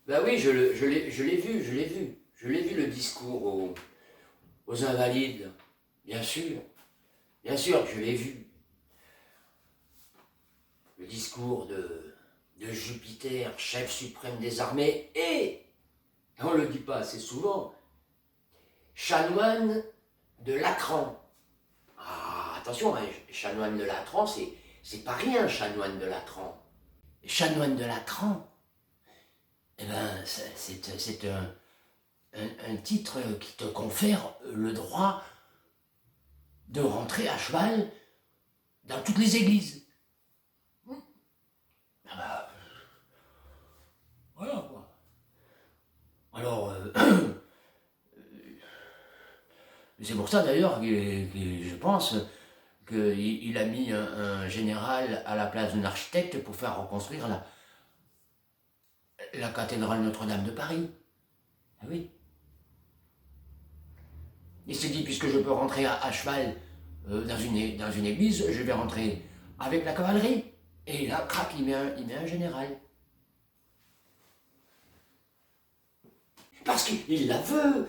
Ben oui, je l'ai vu, je l'ai vu. Je l'ai vu le discours aux Invalides, bien sûr. Bien sûr que je l'ai vu. Le discours de Jupiter, chef suprême des armées, et, on ne le dit pas assez souvent, chanoine de Latran. Ah, attention, hein, chanoine de Latran, c'est pas rien, chanoine de Latran. Chanoine de Latran, eh ben, c'est un titre qui te confère le droit de rentrer à cheval dans toutes les églises. Ah bah, voilà quoi. Alors, c'est pour ça d'ailleurs que je pense qu'il a mis un général à la place d'un architecte pour faire reconstruire la cathédrale Notre-Dame de Paris. Ah oui. Il s'est dit, puisque je peux rentrer à cheval dans une église, je vais rentrer avec la cavalerie. Et là, crac, il met un général. Parce qu'il la veut,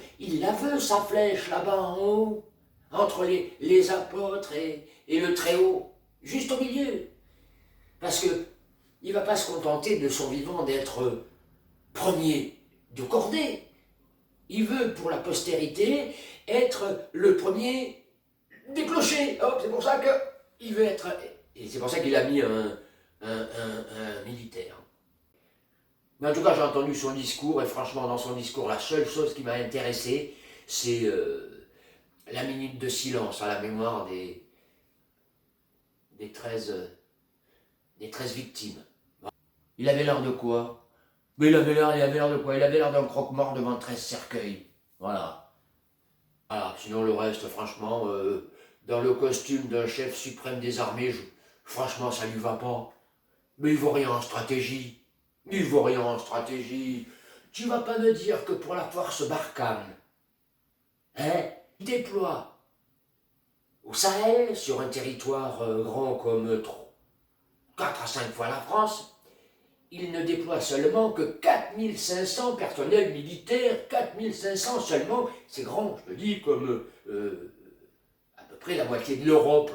sa flèche, là-bas en haut, entre les apôtres et le Très-Haut, juste au milieu. Parce que il ne va pas se contenter de son vivant d'être premier de cordée. Il veut, pour la postérité, être le premier des clochers. Hop, c'est pour ça qu'il veut être... Et c'est pour ça qu'il a mis un militaire. Mais en tout cas, j'ai entendu son discours, et franchement, dans son discours, la seule chose qui m'a intéressé, c'est la minute de silence à la mémoire des 13 victimes. Il avait l'air de quoi? Mais il avait l'air de quoi? Il avait l'air d'un croque-mort devant 13 cercueils. Voilà. Voilà. Sinon, le reste, franchement, dans le costume d'un chef suprême des armées, franchement, ça lui va pas. Mais il vaut rien en stratégie. Il vaut rien en stratégie. Tu vas pas me dire que pour la force Barkhane, hein, il déploie au Sahel, sur un territoire grand comme 4 à 5 fois la France, il ne déploie seulement que 4500 personnels militaires, 4500 seulement, c'est grand, je te dis, comme à peu près la moitié de l'Europe.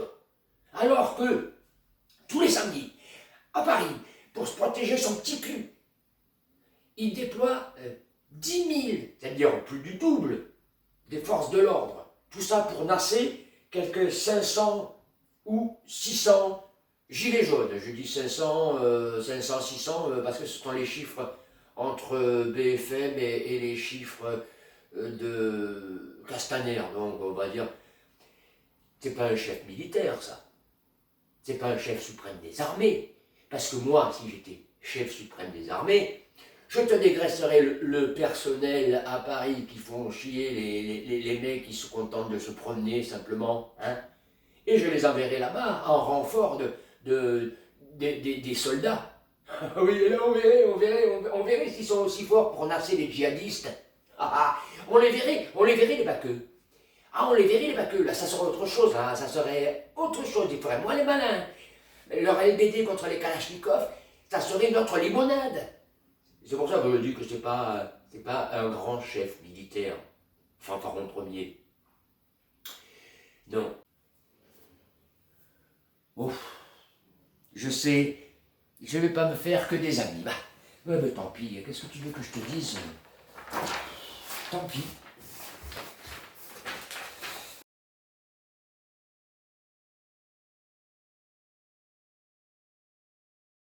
Alors que, tous les samedis, à Paris, pour se protéger son petit cul, il déploie 10 000, c'est-à-dire plus du double, des forces de l'ordre. Tout ça pour nasser quelques 500 ou 600 gilets jaunes. Je dis 500, 600, parce que ce sont les chiffres entre BFM et les chiffres de Castaner. Donc on va dire, c'est pas un chef militaire ça. C'est pas un chef suprême des armées. Parce que moi, si j'étais chef suprême des armées, je te dégraisserais le personnel à Paris qui font chier les mecs qui se contentent de se promener simplement, hein, et je les enverrais là-bas en renfort des soldats. Oui, et là on verrait s'ils sont aussi forts pour nasser les djihadistes. On les verrait les baqueux. Ah, on les verrait les baqueux, là ça serait autre chose, hein, ça serait autre chose, ils feraient moins les malins. Leur LBD contre les Kalachnikov, ça serait notre limonade. C'est pour ça que je dis que c'est pas un grand chef militaire, Fanfaron Ier. Non. Ouf, je sais, je vais pas me faire que des amis. Bah, mais tant pis, qu'est-ce que tu veux que je te dise? Tant pis.